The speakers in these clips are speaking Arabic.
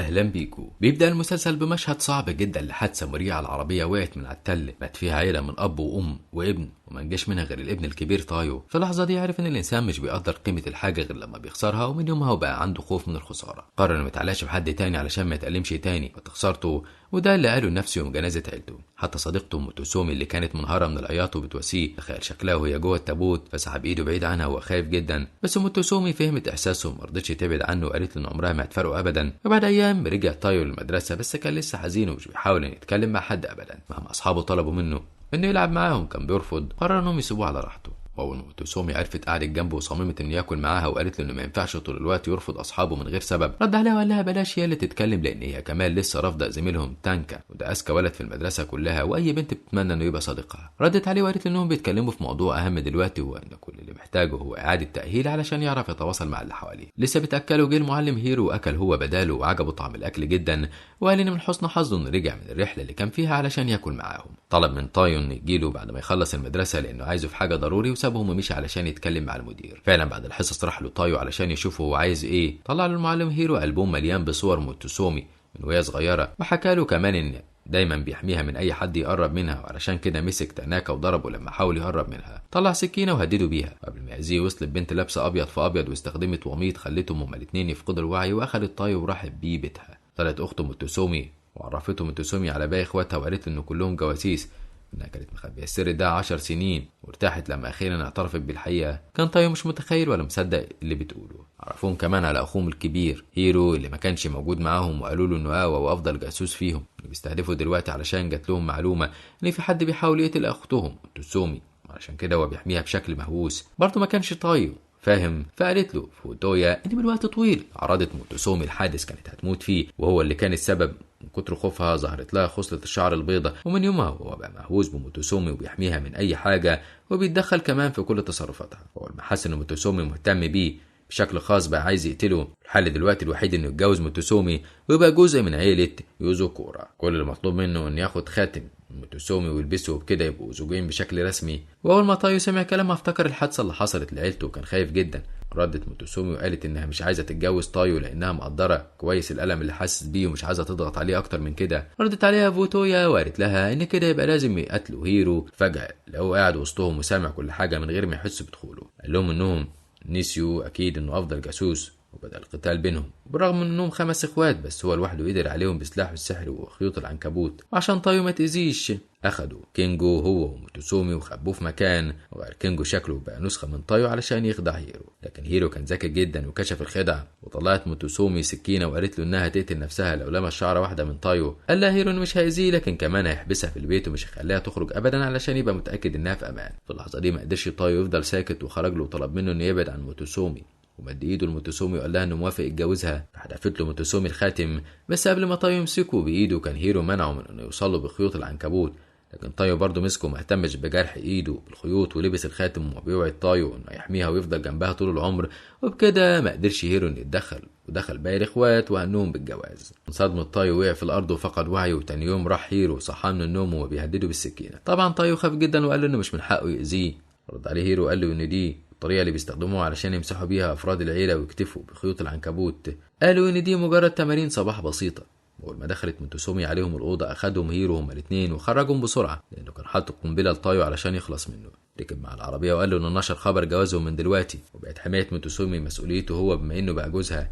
اهلا بيكو. بيبدأ المسلسل بمشهد صعب جدا لحادثة مريعة. العربية وقعت من على التل، مات فيها عيلة من اب وام وابن، وما نجاش منها غير الابن الكبير طايو. في اللحظة دي عرف ان الانسان مش بيقدر قيمة الحاجة غير لما بيخسرها، ومن يومها وبقى عنده خوف من الخسارة. قرر انه ما يتعلاش بحد تاني علشان ما يتألمش تاني خسارته، وده اللي قاله لنفسه يوم جنازة عيلته. حتى صديقته موتوسومي اللي كانت منهارة من العياط وبتواسيه، تخيل شكلها وهي جوه التابوت، فسحب ايده بعيد عنها وهو خايف جدا. بس موتوسومي فهمت احساسه وما رضتش تبعد عنه، وقالت له ان عمرها ما هتفرقوا ابدا. وبعد ايام رجع طايو للمدرسة، بس كان لسه حزين ومش بيحاول ان يتكلم مع حد ابدا. مهما اصحابه طلبوا منه انه يلعب معاهم كان بيرفض. قرر انهم يسيبوه على راحته. واول ما موتوسومي عرفت قعدت جنبه وصممت انه ياكل معاها، وقالت له انه ما ينفعش طول الوقت يرفض اصحابه من غير سبب. رد عليها وقال لها بلاش هي اللي تتكلم، لان هي كمان لسه رافضه زميلهم تانكا، وده اذكى ولد في المدرسه كلها، واي بنت بتتمنى انه يبقى صديقها. ردت عليه وقالت له انهم بيتكلموا في موضوع اهم دلوقتي، هو ان كل اللي محتاجه هو اعاده تاهيل علشان يعرف يتواصل مع اللي حواليه. لسه بتاكله جه المعلم هيرو واكل هو بداله، وعجبه طعم الاكل جدا، وقال ان من حسن حظه انه رجع من الرحله اللي كان فيها علشان ياكل معاهم. طلب من طايو انه يجيله بعد ما يخلص المدرسه لانه عايزه في حاجه ضروري، وسابهم ومشي علشان يتكلم مع المدير. فعلا بعد الحصص راح له طايو علشان يشوفه هو عايز ايه. طلع له المعلم هيرو ألبوم مليان بصور موتوسومي من وهي صغيره، وحكى له كمان ان دايما بيحميها من اي حد يقرب منها، وعلشان كده مسك تناكا وضربه لما حاول يقرب منها. طلع سكينه وهدده بيها. قبل ما يأذيه وصلت بنت لابسه ابيض في ابيض واستخدمت وميض خلتهم هما الاثنين يفقدوا الوعي، واخدت طايو وراحت بيه بيتها. طلعت اخته موتوسومي وعرفته موتوسومي على باقي اخواتها، وقالت له ان كلهم جواسيس، انها كانت مخبيه السر ده 10 سنين، وارتاحت لما اخيرا اعترفت بالحقيقه. كان طايو مش متخيل ولا مصدق اللي بتقوله. عرفوهم كمان على اخوهم الكبير هيرو اللي ما كانش موجود معاهم، وقالوا له انه اقوى وافضل جاسوس فيهم، اللي بيستهدفوا دلوقتي علشان جات لهم معلومه ان في حد بيحاول يقتل اختهم موتوسومي، علشان كده هو بيحميها بشكل مهووس. برضه ما كانش طايو فاهم، فقالت له فوتويا ان من وقت طويل عرضت موتوسومي الحادث كانت هتموت فيه، وهو اللي كان السبب. من كتر خوفها ظهرت لها خصلة الشعر البيضة، ومن يومها هو بقى مهووس بموتوسومي وبيحميها من اي حاجة، وبيتدخل كمان في كل تصرفاتها. اول ما حس ان موتوسومي مهتم بيه بشكل خاص بقى عايز يقتله. الحل دلوقتي الوحيد انه يتجوز موتوسومي ويبقى جزء من عيلة يوزوكورا. كل المطلوب منه انه ياخد خاتم موتوسومي ويلبسه، وبكده يبقوا زوجين بشكل رسمي. واول ما طايو سمع كلامها افتكر الحادثه اللي حصلت لعيلته وكان خايف جدا. ردت موتوسومي وقالت انها مش عايزه تتجوز طايو لانها مقدره كويس الالم اللي حاسس بيه ومش عايزه تضغط عليه اكتر من كده. ردت عليها فوتويا وقالت لها ان كده يبقى لازم يقتلوا هيرو. فجاه لقوه قاعد وسطهم وسامع كل حاجه من غير ما يحس بدخوله. قال لهم انهم نسيوا اكيد انه افضل جاسوس، وبدأ القتال بينهم. بالرغم من انهم 5 اخوات، بس هو لوحده قدر عليهم بسلاحه السحري وخيوط العنكبوت. وعشان طايو ما تأذيش اخدوا كينجو هو وموتوسومي وخبوه في مكان، وغير كينجو شكله بقى نسخه من طايو علشان يخدع هيرو. لكن هيرو كان ذكي جدا وكشف الخدعه، وطلعت موتوسومي سكينه وقالت له انها هتقتل نفسها لو لمس شعره واحده من طايو. قال لها هيرو انه مش هيأذيه، لكن كمان هيحبسها في البيت ومش هيخليها تخرج ابدا علشان يبقى متاكد انها في امان. في اللحظه دي ما قدرش طايو يفضل ساكت، وخرج له وطلب منه انه يبعد عن موتوسومي، ومد ايده لموتوسومي وقال لها انه موافق يتجوزها. حدفت له موتوسومي الخاتم، بس قبل ما طايو يمسكه بايده كان هيرو منعه من انه يوصل له بخيوط العنكبوت. لكن طايو برضه مسكه وما اهتمش بجرح ايده بالخيوط، ولبس الخاتم وبيوعد طايو انه يحميها ويفضل جنبها طول العمر. وبكده ما قدرش هيرو انه يتدخل، ودخل باقي الاخوات وهنهم بالجواز. من صدمة طايو وقع في الارض وفقد وعيه، وتاني يوم راح هيرو صحاه من النوم وهو بيهدده بالسكينه. طبعا طايو خاف جدا وقال له انه مش من حقه يأذيه. رد عليه هيرو قال له ان دي الطريقة اللي بيستخدموها علشان يمسحوا بيها أفراد العيلة ويكتفوا بخيوط العنكبوت. قالوا إن دي مجرد تمارين صباح بسيطة. أول ما دخلت موتوسومي عليهم الأوضة أخدهم هيرو هما الاتنين وخرجهم بسرعة، لأنه كان حاطط قنبلة لطايو علشان يخلص منه. ركب مع العربية وقال له إنه نشر خبر جوازهم من دلوقتي، وبقت حماية موتوسومي مسؤوليته هو بما إنه بقى جوزها.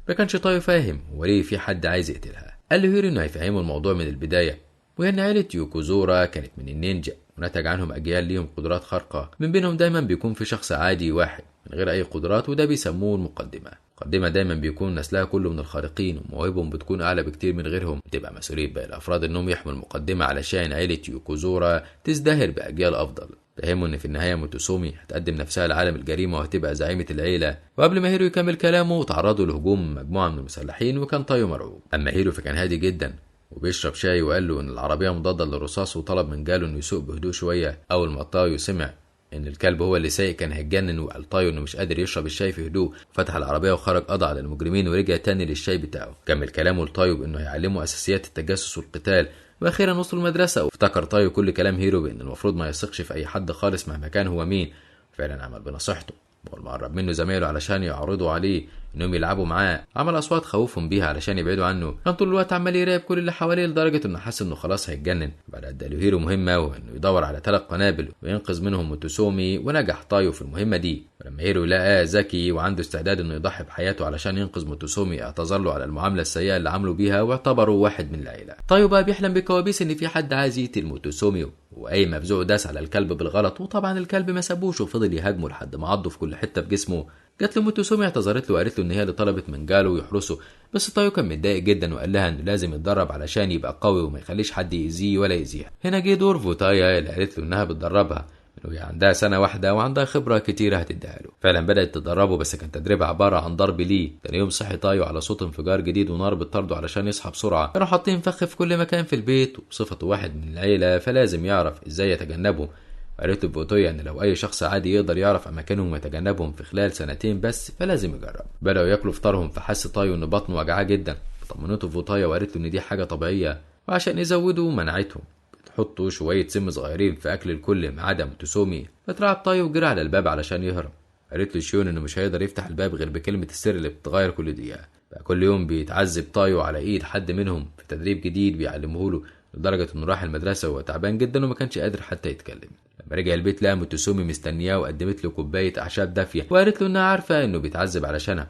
ما كانش طايو فاهم هو ليه في حد عايز يقتلها. قال له هيرو إنه هيفهمه الموضوع من البداية، وإن عيلة يوكوزورا كانت من النينجا، ونتج عنهم أجيال ليهم قدرات خارقة. من بينهم دايما بيكون في شخص عادي واحد من غير أي قدرات، وده بيسموه المقدمة دايما بيكون نسلها كله من الخارقين، ومواهبهم بتكون أعلى بكتير من غيرهم. بتبقى مسؤولية باقي الأفراد إنهم يحموا المقدمة علشان عيلة يوكوزورا تزدهر بأجيال أفضل. فهموا إن في النهاية موتوسومي هتقدم نفسها لعالم الجريمة وهتبقى زعيمة العيلة. وقبل ما هيرو يكمل كلامه تعرضوا لهجوم مجموعة من المسلحين، وكان طايو مرعوب. أما هيرو فكان هادي جدا وبيشرب شاي، وقال له ان العربيه مضاده للرصاص، وطلب من جاله انه يسوق بهدوء شويه. اول ما طايو سمع ان الكلب هو اللي سايق كان هيتجنن، وقال طايو انه مش قادر يشرب الشاي في هدوء. فتح العربيه وخرج قضى على المجرمين ورجع تاني للشاي بتاعه. كمل كلامه لطايو بانه هيعلمه اساسيات التجسس والقتال. واخيرا وصلوا المدرسه، وافتكر طايو كل كلام هيرو بان المفروض ما يثقش في اي حد خالص مهما كان هو مين. فعلا عمل بنصيحته. اول ما قرب منه زمايله علشان يعرضوا عليه انهم يلعبوا معاه، عمل اصوات خوفهم بيها علشان يبعدوا عنه. كان طول الوقت عمال يراقب كل اللي حواليه لدرجه انه حس انه خلاص هيتجنن. بعد اداله هيرو مهمه وانه يدور على 3 قنابل وينقذ منهم موتوسومي، ونجح تايو في المهمه دي. ولما هيرو لقاه ذكي وعنده استعداد انه يضحي بحياته علشان ينقذ موتوسومي، اعتذر له على المعامله السيئه اللي عملوا بيها واعتبره واحد من العيله. تايو بقى بيحلم بكوابيس ان في حد عايز يقتل موتوسومي، واي مفزوع داس على الكلب بالغلط، وطبعا الكلب ما سابوش وفضل يهاجمه لحد ما عضه في كل حته في جسمه. جات له موتوسومي اعتذرت له وقالت له ان هي اللي طلبت من جالو يحرسه، بس تايو كان متضايق جدا وقال لها انه لازم يتدرب علشان يبقى قوي وما يخليش حد يأذيه ولا يأذيها. هنا جه دور فوتايا اللي قالت له انها بتدربها، انه عندها سنه واحده وعندها خبره كتيره هتديها له. فعلا بدات تدربه، بس كان تدريبها عباره عن ضرب ليه. تاني يوم صحي تايو على صوت انفجار جديد ونار بتطارده علشان يصحى بسرعه. كانوا حاطين فخ في كل مكان في البيت، وبصفته واحد من العيله فلازم يعرف ازاي يتجنبهم. وقالت له فوتويا ان لو اي شخص عادي يقدر يعرف اماكنهم ويتجنبهم في خلال 2 سنين بس، فلازم يجرب. بداوا ياكلوا فطارهم، فحس تايو ان بطنه وجعاه جدا. طمنته فوتايا وقالت له ان دي حاجه طبيعيه، وعشان يزودوا مناعتهم حطوا شوية سم صغيرين في أكل الكل ما عدا موتوسومي. فترعب تايو وجرى على الباب علشان يهرب. قالت له شيون إنه مش هيقدر يفتح الباب غير بكلمة السر اللي بتتغير كل دقيقة. بقى كل يوم بيتعذب تايو على إيد حد منهم في تدريب جديد بيعلمه له، لدرجة إنه راح المدرسة وهو تعبان جدا وما كانش قادر حتى يتكلم. لما رجع البيت لقى موتوسومي مستنياه وقدمت له كوباية أعشاب دافية، وقالت له إنها عارفة إنه بيتعذب علشانها،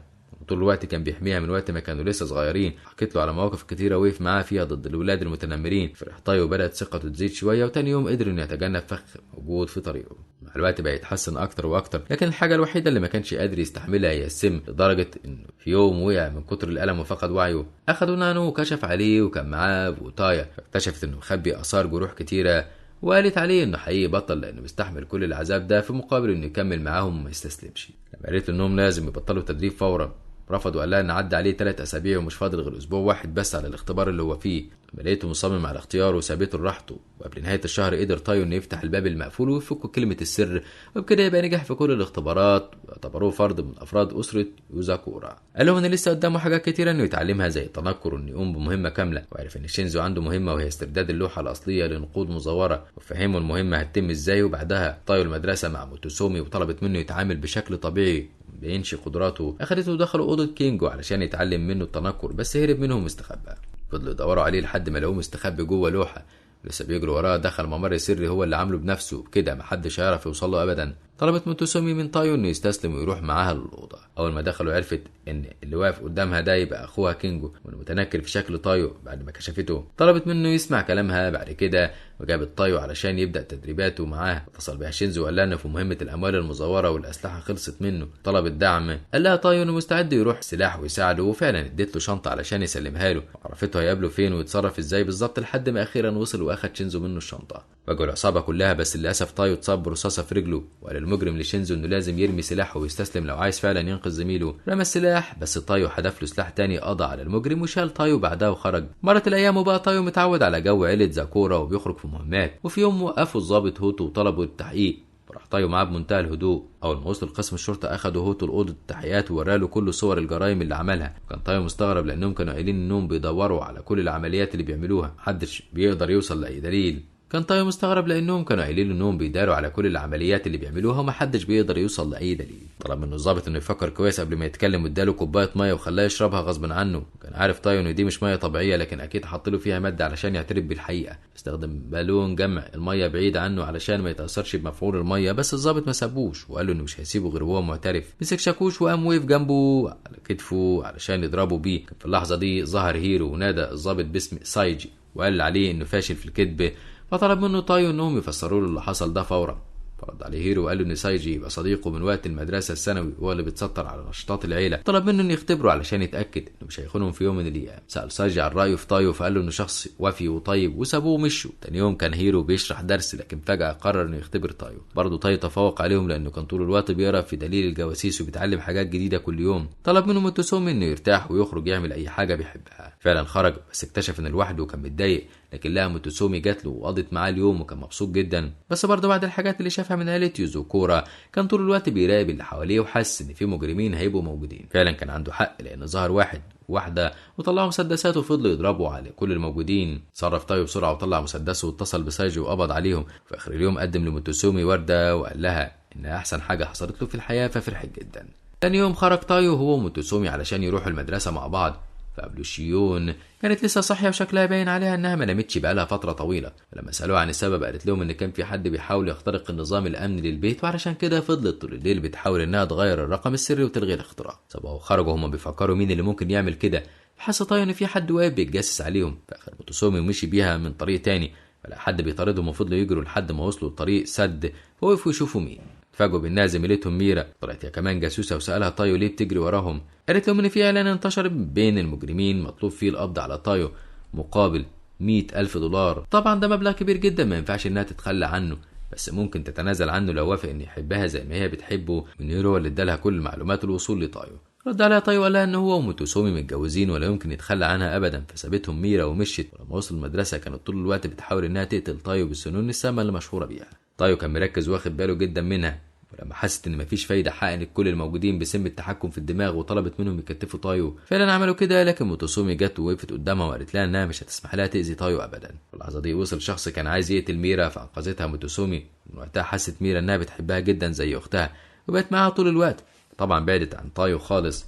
طول الوقت كان بيحميها من وقت ما كانوا لسه صغيرين. حكيت له على مواقف كتيره وقف معاها فيها ضد الولاد المتنمرين. فرح تايو بدات ثقته تزيد شويه، وتاني يوم قدر انه يتجنب فخ موجود في طريقه. مع الوقت بقى يتحسن اكتر واكتر، لكن الحاجه الوحيده اللي ما كانش قادر يستحملها هي السم، لدرجه انه في يوم وقع من كتر الالم وفقد وعيه. اخدوا نانو وكشف عليه، وكان معاه فوتايا، فاكتشفت انه مخبي اثار جروح كتيره، وقالت عليه انه حقيقي بطل لانه مستحمل كل العذاب ده في مقابل انه يكمل معاهم وما يستسلمش. لما قالت له انهم لازم يبطلوا تدريب فورا، رفض وقال لها ان عدى عليه 3 أسابيع ومش فاضل غير اسبوع واحد بس على الاختبار اللي هو فيه. لما لقيته مصمم على اختياره وسابته لراحته، وقبل نهايه الشهر قدر تايو انه يفتح الباب المقفول ويفك كلمه السر، وبكده يبقى نجح في كل الاختبارات واعتبروه فرد من افراد اسره يوزاكورا. قال لهم ان لسه قدامه حاجات كتيره انه يتعلمها زي التنكر وانه يقوم بمهمه كامله، وعرف ان شينزو عنده مهمه وهي استرداد اللوحه الاصليه لنقود مزوره، وفهمه المهمه هتتم ازاي. وبعدها طايو المدرسه مع موتوسومي وطلبت منه يتعامل بشكل طبيعي بينشي قدراته. اخدته ودخلوا اوضه كينجو علشان يتعلم منه التنكر، بس هرب منهم واستخبى. فضلوا يدوروا عليه لحد ما لقوه مستخبي جوه لوحه، لسه بيجروا وراه. دخل ممر سري هو اللي عامله بنفسه، بكده محدش هيعرف يوصل له ابدا. طلبت موتوسومي من تايو انه يستسلم ويروح معاها للاوضه. اول ما دخلوا عرفت ان اللي واقف قدامها ده يبقى اخوها كينجو، وانه متنكر في شكل تايو. بعد ما كشفته طلبت منه يسمع كلامها. بعد كده وجابت تايو علشان يبدا تدريباته معاها. اتصل بيها شينزو وقال لها انه في مهمه الاموال المزوره والاسلحه خلصت منه، طلبت دعم. قال لها تايو انه مستعد يروح سلاح ويساعده، وفعلا اديت له شنطه علشان يسلمها له، وعرفته هيقابله فين ويتصرف ازاي بالظبط، لحد ما اخيرا وصل واخد شينزو منه الشنطه. واجهوا العصابه كلها، بس للاسف تايو اتصاب برصاصه في رجله. وقال المجرم لشينزو انه لازم يرمي سلاحه ويستسلم لو عايز فعلا ينقذ زميله. رمى السلاح، بس تايو حدف له سلاح تاني قضى على المجرم وشال تايو بعدها وخرج. مرت الايام وبقى تايو متعود على جو عيله زاكورا وبيخرج في مهمات. وفي يوم وقفوا الضابط هوتو وطلبوا التحقيق، راح تايو معاه بمنتهى الهدوء. اول ما وصل قسم الشرطه اخدوا هوتو لاوضه التحقيقات ووراله كل صور الجرائم اللي عملها. كان تايو مستغرب لانهم كانوا قايلين انهم بيدوروا على كل العمليات اللي بيعملوها، محدش بيقدر يوصل لاي دليل. كان تايو مستغرب لانهم كانوا قايلين انهم بيداروا على كل العمليات اللي بيعملوها ومحدش بيقدر يوصل لاي دليل. طلب منه الضابط انه يفكر كويس قبل ما يتكلم، واداله كوبايه ميه وخلاه يشربها غصب عنه. كان عارف تايو ان دي مش ميه طبيعيه، لكن اكيد حط له فيها ماده علشان يعترف بالحقيقه. استخدم بالون جمع الميه بعيد عنه علشان ما يتاثرش بمفعول الميه، بس الضابط ما سابوش وقال له انه مش هيسيبه غير وهو معترف. مسك شاكوش وقام وقف جنبه على كتفه علشان يضربه بيه. كان في اللحظه دي ظهر هيرو ونادى الضابط باسم سايجي وقال عليه انه فاشل في الكذب، فطلب منه تايو انهم يفسروا له اللي حصل ده فورا. فرد عليه هيرو وقال له ان سايجي يبقى صديقه من وقت المدرسه الثانوي، وهو اللي بيتستر على نشاطات العيله. طلب منه انه يختبره علشان يتاكد انه مش هيخونهم في يوم من الايام. سال سايجي عن رايه في تايو، فقال له انه شخص وفي وطيب، وسابوه ومشوا. تاني يوم كان هيرو بيشرح درس، لكن فجاه قرر انه يختبر تايو. برضه تايو تفوق عليهم لانه كان طول الوقت بيقرا في دليل الجواسيس وبيتعلم حاجات جديده كل يوم. طلب منه موتوسومي انه يرتاح ويخرج يعمل اي حاجه بيحبها. فعلا خرج، بس اكتشف ان لوحده وكان متضايق، لكن لقى موتوسومي جات له وقضت معاه اليوم وكان مبسوط جدا. بس برضه بعد الحاجات اللي شافها من عيله يوزاكورا كان طول الوقت بيراقب اللي حواليه وحس ان في مجرمين هيبقوا موجودين. فعلا كان عنده حق، لان ظهر واحد وواحده وطلعوا مسدسات وفضلوا يضربوا على كل الموجودين. صرف تايو بسرعه وطلع مسدسه واتصل بسايجي وقبض عليهم. في اخر اليوم قدم لموتوسومي ورده وقال لها انها احسن حاجه حصلت له في الحياه، ففرحت جدا. تاني يوم خرج تايو هو وموتوسومي علشان يروحوا المدرسة مع بعض، فقابلوا شيون كانت لسه صاحية وشكلها باين عليها انها ما نامتش بقالها فترة طويلة. فلما سألوها عن السبب قالت لهم ان كان في حد بيحاول يخترق النظام الامني للبيت، وعلشان كده فضلت طول الليل بتحاول انها تغير الرقم السري وتلغي الاختراق. سابوها وخرجوا هما بيفكروا مين اللي ممكن يعمل كده، فحس تايو ان في حد واقف بيتجسس عليهم، فاخد موتوسومي ومشي بيها من طريق تاني، فلا حد بيطاردهم وفضلوا يجروا لحد ما وصلوا لطريق سد، فوقفوا يشوفوا مين. اتفاجئوا بانها زميلتهم ميرا، طلعت هي كمان جاسوسه، وسالها تايو ليه بتجري وراهم. قالت لهم ان في اعلان انتشر بين المجرمين مطلوب فيه القبض على تايو مقابل 100,000 دولار. طبعا ده مبلغ كبير جدا ما ينفعش انها تتخلى عنه، بس ممكن تتنازل عنه لو وافق ان يحبها زي ما هي بتحبه. منيرو هو اللي ادالها كل المعلومات الوصول لتايو. رد عليها تايو وقال لها ان هو وموتوسومي متجوزين ولا يمكن يتخلى عنها ابدا، فسابتهم ميرا ومشيت. ولما وصل المدرسه كانت طول الوقت بتحاول انها تقتل تايو بالسنون السامه اللي مشهوره بيها. تايو كان مركز واخد باله جدا منها، ولما حست ان مفيش فايده حقنت كل الموجودين بسم التحكم في الدماغ وطلبت منهم يكتفوا تايو. فعلا عملوا كده، لكن موتوسومي جت ووقفت قدامها وقالت لها انها مش هتسمح لها تاذي تايو ابدا. في اللحظه دي وصل شخص كان عايز يقتل ميرا، فانقذتها موتوسومي. من وقتها حست ميرا انها بتحبها جدا زي اختها، وبقت معاها طول الوقت. طبعا بعدت عن تايو خالص.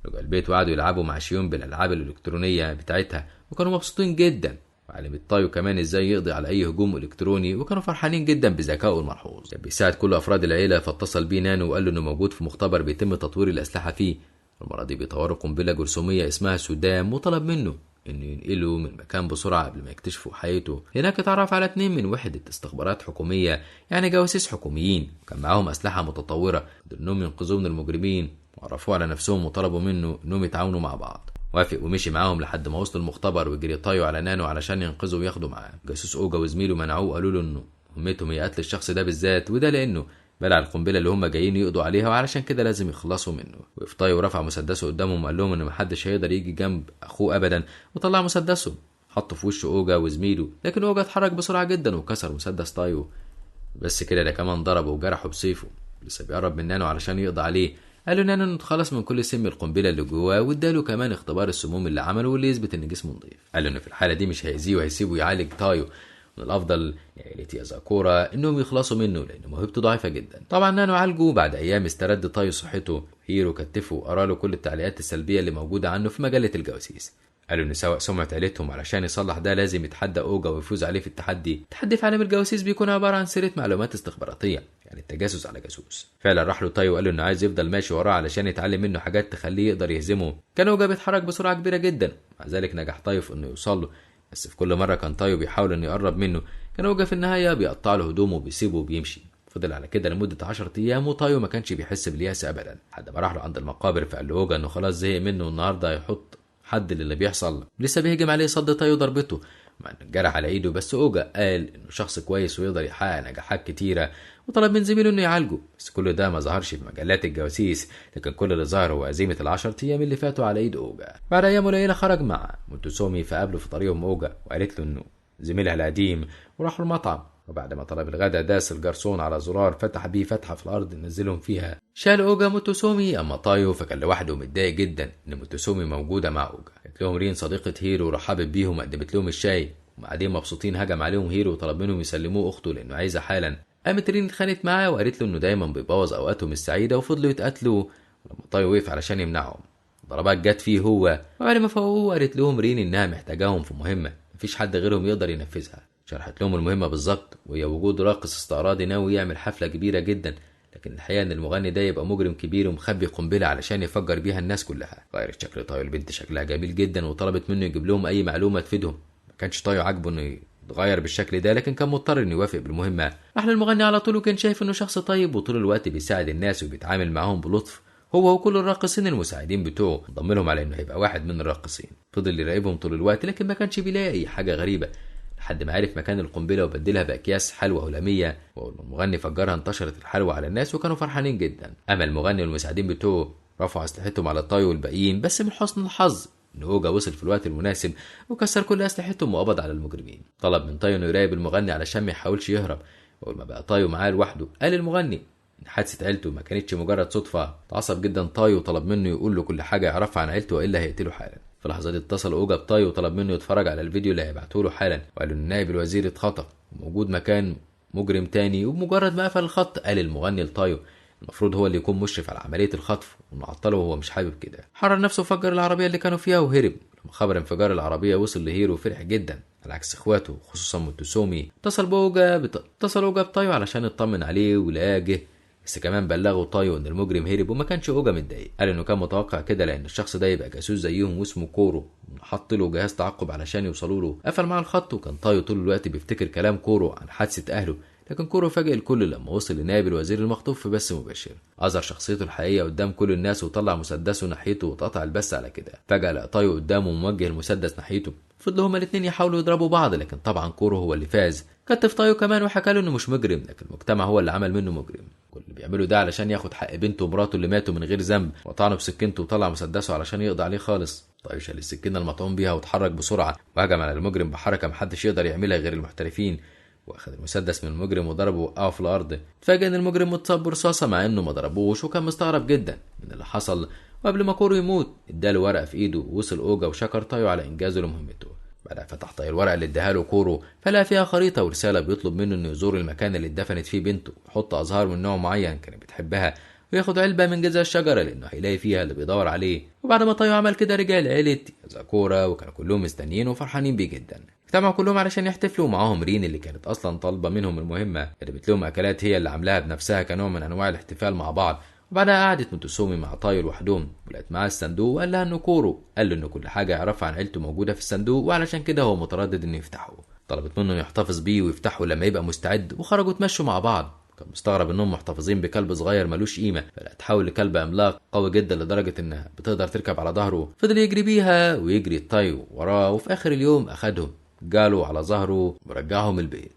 رجعوا البيت وقعدوا يلعبوا مع شيون بالالعاب الالكترونيه بتاعتها، وكانوا مبسوطين جدا. وعلمت تايو كمان ازاي يقضي على اي هجوم الكتروني، وكانوا فرحانين جدا بذكائه الملحوظ. كان بيساعد كل افراد العيله، فاتصل بيه نانو وقال له انه موجود في مختبر بيتم تطوير الاسلحه فيه. المره دي بيطوروا قنبله جرثوميه اسمها سودام، وطلب منه انه ينقله من مكان بسرعه قبل ما يكتشفوا حقيقته. هناك اتعرف على 2 من وحده استخبارات حكوميه، يعني جواسيس حكوميين، وكان معاهم اسلحه متطوره قدروا انهم ينقذوه من المجرمين، وعرفوه على نفسهم وطلبوا منه انهم يتعاونوا مع بعض. وافق ومشي معاهم لحد ما وصلوا المختبر، وجري تايو على نانو علشان ينقذوا وياخدوا معاه. جاسوس اوجا وزميله منعوه وقالوا له انه مهمتهم هي قتل الشخص ده بالذات، وده لانه بلع القنبله اللي هم جايين يقضوا عليها، وعلشان كده لازم يخلصوا منه. وقف تايو ورفع مسدسه قدامهم وقال لهم ان محدش هيقدر يجي جنب اخوه ابدا، وطلع مسدسه حطه في وش اوجا وزميله، لكن اوجا اتحرك بسرعه جدا وكسر مسدس تايو. بس كده ده كمان ضربه وجرحه بسيفه. لسه بيقرب من نانو علشان يقضي عليه، قالوا نانو انه اتخلص من كل سم القنبله اللي جواه، واداله كمان اختبار السموم اللي عمله واللي يثبت ان جسمه نظيف. قالوا ان في الحاله دي مش هيأذيه وهيسيبه يعالج تايو. من الافضل يا عيلة يازاكورا انهم يخلصوا منه لان موهبته ضعيفه جدا. طبعا نانو عالجه. بعد ايام استرد تايو صحته. هيرو كتفه وقرا له كل التعليقات السلبيه اللي موجوده عنه في مجله الجواسيس. قالوا ان سواء سمعة عيلتهم علشان يصلح ده لازم يتحدى اوجا ويفوز عليه في التحدي. في عالم الجواسيس بيكون عباره عن سيره معلومات استخباراتيه، يعني التجسس على جاسوس. فعلا راح له تايو وقال له انه عايز يفضل ماشي وراه علشان يتعلم منه حاجات تخليه يقدر يهزمه. كان اوجا بيتحرك بسرعه كبيره جدا، مع ذلك نجح تايو في انه يوصل له، بس في كل مره كان تايو بيحاول انه يقرب منه كان اوجا في النهايه بيقطع له هدومه وبيسيبه وبيمشي. فضل على كده لمده 10 ايام، وتايو ما كانش بيحس بالياس ابدا لحد ما راح له عند المقابر، فقال له اوجا انه خلاص زهق منه والنهارده هيحط حد للي بيحصل. لسه بيهجم عليه صد تايو ضربته مع انه جرح على ايده، بس اوجا قال انه شخص كويس ويقدر يحقق نجاحات كتيره، وطلب من زميله انه يعالجه. بس كل ده ما ظهرش في مجلات الجواسيس، لكن كل اللي ظهر هو هزيمه ال10 ايام اللي فاتوا على ايد اوجا. بعد ايام قليله خرج مع موتوسومي، فقابله في طريقهم اوجا وقالت له انه زميلها القديم، وراحوا المطعم. وبعد ما طلب الغداء داس الجرسون على زرار فتح بيه فتحه في الارض نزلهم فيها. شال اوجا موتوسومي، اما تايو فكان لوحده متضايق جدا ان موتوسومي موجوده مع اوجا. قالت لهم رين صديقه هيرو ورحبت بيهم وقدمت لهم الشاي، وبعدين مبسوطين هجم عليهم هيرو وطلب منهم يسلموه اخته لانه عايزها حالا. قامت رين اتخانت معاه وقالت له انه دايما بيبوظ اوقاتهم السعيده، وفضلوا يتقاتلوا. ولما تايو وقف علشان يمنعهم ضربات جت فيه هو، وبعد ما فوقوه قالت لهم رين انها محتاجاهم في مهمه مفيش حد غيرهم يقدر ينفذها. شرحت لهم المهمة بالظبط، وهي وجود راقص استعراضي ناوي يعمل حفلة كبيرة جدا، لكن الحقيقة ان المغني ده يبقى مجرم كبير ومخبي قنبلة علشان يفجر بيها الناس كلها. غيرت شكل تايو، البنت شكلها جميل جدا، وطلبت منه يجيب لهم اي معلومة تفيدهم. ما كانش تايو عاجبه انه يتغير بالشكل ده، لكن كان مضطر انه يوافق بالمهمة. راح للمغني على طول، وكان شايف انه شخص طيب وطول الوقت بيساعد الناس وبيتعامل معاهم بلطف، هو وكل الراقصين المساعدين بتوعه. ضم لهم على انه هيبقى واحد من الراقصين. فضل يراقبهم طول الوقت، لكن ما كانش بيلاقي اي حاجة غريبة لحد ما عرف مكان القنبله وبدلها باكياس حلوى هلاميه. والمغني فجرها انتشرت الحلوى على الناس وكانوا فرحانين جدا. اما المغني والمساعدين بتوعه رفعوا اسلحتهم على تايو والباقيين، بس من حسن الحظ ان اوجا وصل في الوقت المناسب وكسر كل اسلحتهم وقبض على المجرمين. طلب من تايو انه يراقب المغني علشان ما يحاولش يهرب. اول ما بقى تايو معاه لوحده قال المغني ان حادثه عيلته ما كانتش مجرد صدفه. اتعصب جدا تايو وطلب منه يقول له كل حاجه يعرفها عن عيلته والا هيقتله حالا. في اللحظه دي اتصل اوجا بتايو وطلب منه يتفرج على الفيديو اللي هيبعته له حالا، وقال ان نائب الوزير اتخطف وموجود مكان مجرم تاني. وبمجرد ما قفل الخط قال المغني لتايو المفروض هو اللي يكون مشرف على عمليه الخطف، ونعطله وهو مش حابب كده. حرر نفسه وفجر العربيه اللي كانوا فيها وهرب. لما خبر انفجار العربيه وصل لهيرو فرح جدا على عكس اخواته خصوصا موتوسومي. اتصل اوجا بتايو علشان يطمن عليه ولقاه جه، بس كمان بلغوا تايو ان المجرم هرب. وما كانش اوجا متضايق، قال انه كان متوقع كده لان الشخص ده يبقى جاسوس زيهم واسمه كورو. حط له جهاز تعقب علشان يوصلوا له، قفل معاه الخط. وكان تايو طول الوقت بيفتكر كلام كورو عن حادثه اهله، لكن كورو فاجئ الكل لما وصل لنائب الوزير المخطوف في بث مباشر. اظهر شخصيته الحقيقيه قدام كل الناس وطلع مسدسه ناحيته واتقطع البث على كده. فجاه لقى تايو قدامه موجه المسدس ناحيته. فضلوا هما الاتنين يحاولوا يضربوا بعض، لكن طبعا كورو هو اللي فاز. كتف تايو كمان وحكى له انه مش مجرم، لكن المجتمع هو اللي عمل منه مجرم. كل اللي بيعمله ده علشان ياخد حق بنته ومراته اللي ماتوا من غير ذنب. وطعنه بسكينته وطلع مسدسه علشان يقضي عليه خالص. تايو شال السكينه المطعون بيها واتحرك بسرعه وهجم على المجرم بحركه محدش يقدر يعملها غير المحترفين. واخد المسدس من المجرم وضربه وقعه في الارض. اتفاجئ ان المجرم متصاب برصاصه مع انه ما ضربوش، وكان مستغرب جدا من اللي حصل. وقبل ما كورو يموت اداله ورقه في ايده. ووصل اوجا وشكر تايو على انجازه لمهمته. بعدها فتح تايو الورقه اللي اداها له كورو، فلقى فيها خريطه ورساله بيطلب منه انه يزور المكان اللي اتدفنت فيه بنته ويحط ازهار من نوع معين كانت بتحبها، وياخد علبه من جذع الشجره لانه هيلاقي فيها اللي بيدور عليه. وبعد ما تايو عمل كده رجع لعيله يازاكورا، وكانوا كلهم مستنيين وفرحانين بيه جدا. اجتمعوا كلهم علشان يحتفلوا، معاهم رين اللي كانت اصلا طالبه منهم المهمه. جابت لهم اكلات هي اللي عاملاها بنفسها كنوع من انواع الاحتفال مع بعض. وبعدها قعدت موتوسومي مع تايو لوحدهم، ولقت معاه الصندوق وقال لها انه كورو قال له ان كل حاجه يعرفها عن عيلته موجوده في الصندوق، وعلشان كده هو متردد انه يفتحه. طلبت منه انه يحتفظ بيه ويفتحه لما يبقى مستعد، وخرجوا اتمشوا مع بعض. كان مستغرب انهم محتفظين بكلب صغير ملوش قيمه، فلا تحول لكلب عملاق قوي جدا لدرجه انها بتقدر تركب على ظهره. فضل يجري بيها ويجري تايو وراه، وفي اخر اليوم اخدهم جالوا على ظهره ورجعهم البيت.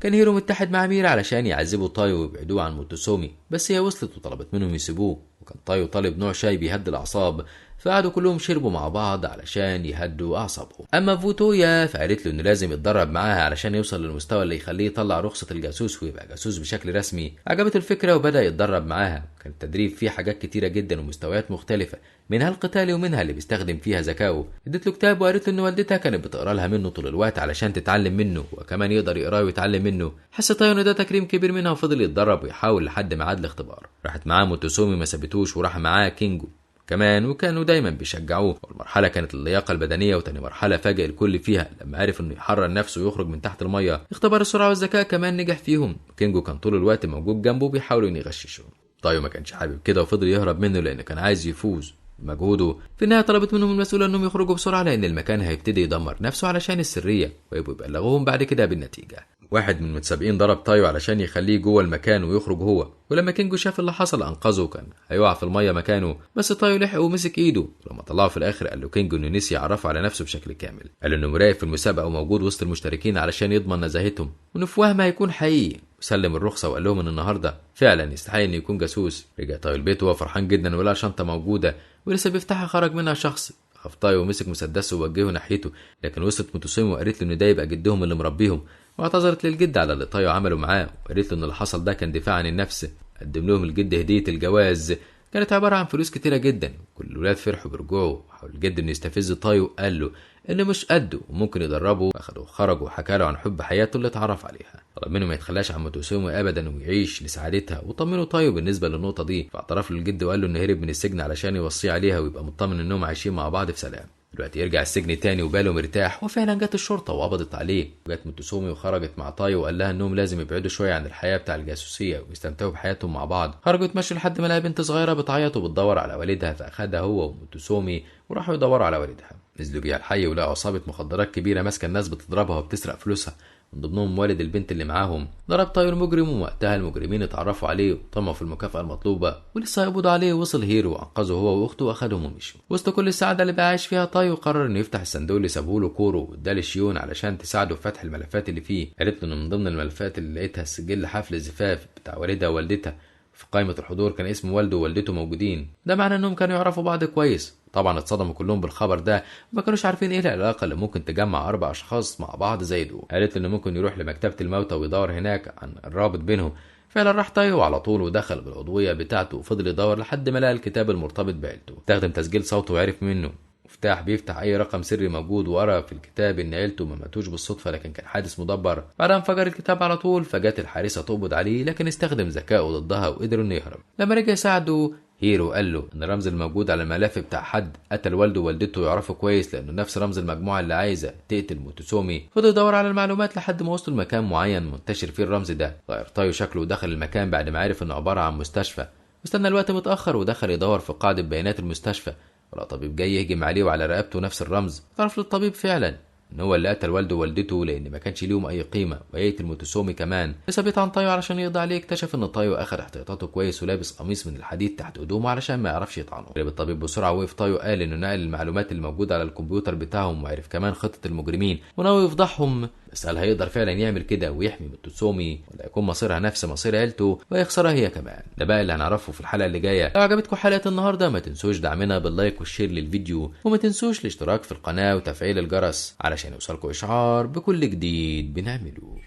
كان هيرو متحد مع ميرا علشان يعذبوا تايو ويبعدوه عن موتوسومي، بس هي وصلت وطلبت منهم يسيبوه. وكان تايو طالب نوع شاي بيهدي الاعصاب، فقعدوا كلهم شربوا مع بعض علشان يهدوا اعصابهم. اما فوتويا فقالت له انه لازم يتدرب معاها علشان يوصل للمستوى اللي يخليه يطلع رخصة الجاسوس ويبقى جاسوس بشكل رسمي. عجبته الفكرة وبدأ يتدرب معاها. كان التدريب فيه حاجات كتيرة جدا ومستويات مختلفة، منها القتال ومنها اللي بيستخدم فيها ذكائه. ادت له كتاب وقالت له ان والدتها كانت بتقرا لها منه طول الوقت علشان تتعلم منه، وكمان يقدر يقراه ويتعلم منه. حس تايو ان ده تكريم كبير منها، وفضل يتدرب ويحاول لحد ما عاد الاختبار. راحت معاه موتوسومي ما سابتوش، وراح معاه كينجو كمان، وكانوا دايما بيشجعوه. والمرحله كانت اللياقه البدنيه، وتاني مرحله فاجئ الكل فيها لما عرف انه يحرر نفسه ويخرج من تحت الميه. اختبار السرعه والذكاء كمان نجح فيهم. كينجو كان طول الوقت موجود جنبه بيحاول انه يغششه. تايو ما كانش حابب كده وفضل يهرب منه لانه كان عايز يفوز مجهوده. في النهايه طلبت منهم المسؤوله انهم يخرجوا بسرعه لان المكان هيبتدي يدمر نفسه علشان السريه، ويبقوا يبلغوهم بعد كده بالنتيجه. واحد من المتسابقين ضرب تايو علشان يخليه جوه المكان ويخرج هو، ولما كينجو شاف اللي حصل انقذه. كان هيقع في الميه مكانه، بس تايو لحق ومسك ايده. ولما طلعه في الاخر قال له كينجو انه نسي يعرفه على نفسه بشكل كامل. قال انه مراقب في المسابقه وموجود وسط المشتركين علشان يضمن نزاهتهم، وانه في وهم هيكون حقيقي. وسلم الرخصه وقال لهم ان النهارده فعلا يستحق انه يكون جاسوس. رجع تايو البيت وهو فرحان جدا، ولقى شنطه موجوده ولسه بيفتحها خرج منها شخص. خاف تايو ومسك مسدسه ووجهه ناحيته، لكن وصلت موتوسومي وقالت له ان ده يبقى جدهم اللي مربيهم. واعتذرت للجد على اللي تايو عمله معاه، وقالت له ان اللي حصل ده كان دفاع عن النفس. قدم لهم الجد هديه الجواز، كانت عباره عن فلوس كتيره جدا. كل الولاد فرحوا برجوعه. حاول الجد انه يستفز تايو، قال له انه مش قده وممكن يدربه. اخده وخرج وحكى له عن حب حياته اللي اتعرف عليها. طلب منه ما يتخلاش عن موتوسومي ابدا ويعيش لسعادتها، وطمنه تايو بالنسبه للنقطه دي. فاعترف له الجد وقال له انه هرب من السجن علشان يوصيه عليها ويبقى مطمن انهم عايشين مع بعض في سلام. دلوقتي يرجع السجن تاني وباله مرتاح. وفعلا جت الشرطه وقبضت عليه. جت موتوسومي وخرجت مع تايو وقال لها انهم لازم يبعدوا شويه عن الحياه بتاع الجاسوسيه ويستمتعوا بحياتهم مع بعض. خرجوا يتمشوا لحد ما لقى بنت صغيره بتعيط وبتدور على والدها، فاخدها هو وموتوسومي وراحوا يدوروا على والدها. نزلوا بيها الحي ولقوا عصابه مخدرات كبيره ماسكه الناس بتضربها وبتسرق فلوسها، من ضمنهم والد البنت اللي معاهم. ضرب تايو المجرم، ووقتها المجرمين اتعرفوا عليه وطمعوا في المكافأة المطلوبة. ولسه هيقبضوا عليه وصل هيرو وانقذه هو واخته واخدهم ومشوا. وسط كل السعادة اللي بقى عايش فيها تايو قرر انه يفتح الصندوق اللي سابه له كورو واداه لشيون علشان تساعده في فتح الملفات اللي فيه. قالت له ان من ضمن الملفات اللي لقيتها سجل حفل الزفاف بتاع والدها ووالدتها. في قائمة الحضور كان اسم والده ووالدته موجودين. ده معنى انهم كانوا يعرفوا بعض كويس. طبعا اتصدموا كلهم بالخبر ده، وما كانوش عارفين ايه العلاقه اللي ممكن تجمع 4 اشخاص مع بعض زي دول. قالت انه ممكن يروح لمكتبه الموتى ويدور هناك عن الرابط بينهم. فعلا راح تايو على طول ودخل بالعضويه بتاعته وفضل يدور لحد ما لقى الكتاب المرتبط بعيلته. استخدم تسجيل صوته وعرف منه. مفتاح بيفتح اي رقم سري موجود، وقرا في الكتاب ان عيلته ما ماتوش بالصدفه لكن كان حادث مدبر. بعدها انفجر الكتاب على طول، فجت الحارسه تقبض عليه لكن استخدم ذكائه ضدها وقدر انه يهرب. لما رجع يساعده هيرو قال له ان الرمز الموجود على الملف بتاع حد قتل والده ووالدته يعرفه كويس لانه نفس رمز المجموعه اللي عايزه تقتل موتوسومي. فضل يدور على المعلومات لحد ما وصلوا لمكان معين منتشر فيه الرمز ده. غير تايو شكله ودخل المكان بعد ما عرف انه عباره عن مستشفى، واستنى الوقت متاخر ودخل يدور في قاعده بيانات المستشفى، ولقى طبيب جاي يهجم عليه وعلى رقبته نفس الرمز. اعترف للطبيب فعلا ان هو اللي قتل والده ووالدته لان ما كانش ليهم اي قيمه، وهيقتل موتوسومي كمان. لسه بيت عن تايو علشان يقضي عليه، اكتشف ان تايو اخد احتياطاته كويس ولابس قميص من الحديد تحت هدومه علشان ما يعرفش يطعنه. قرب الطبيب بسرعه، وقف تايو قال انه نقل المعلومات اللي موجوده على الكمبيوتر بتاعهم، وعرف كمان خطه المجرمين وناوي يفضحهم. بس هل هيقدر فعلا يعمل كده ويحمي موتوسومي، ولا يكون مصيرها نفس مصير عيلته ويخسرها هي كمان؟ ده بقى اللي هنعرفه في الحلقه اللي جايه. لو عجبتكم حلقه النهارده ما تنسوش دعمنا باللايك والشير للفيديو، وما تنسوش الاشتراك في القناه وتفعيل الجرس علشان يوصلكم اشعار بكل جديد بنعمله.